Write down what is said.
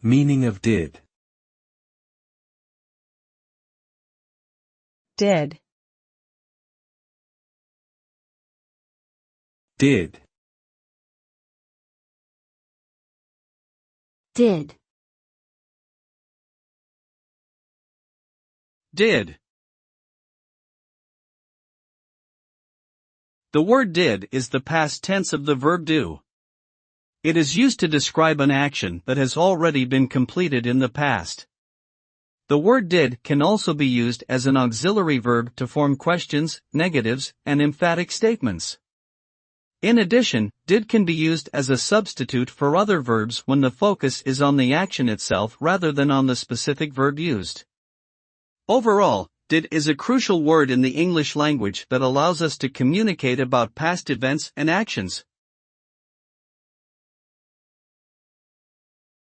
Meaning of did. Did. Did. Did. Did. The word did is the past tense of the verb do. It is used to describe an action that has already been completed in the past. The word did can also be used as an auxiliary verb to form questions, negatives, and emphatic statements. In addition, did can be used as a substitute for other verbs when the focus is on the action itself rather than on the specific verb used. Overall, did is a crucial word in the English language that allows us to communicate about past events and actions.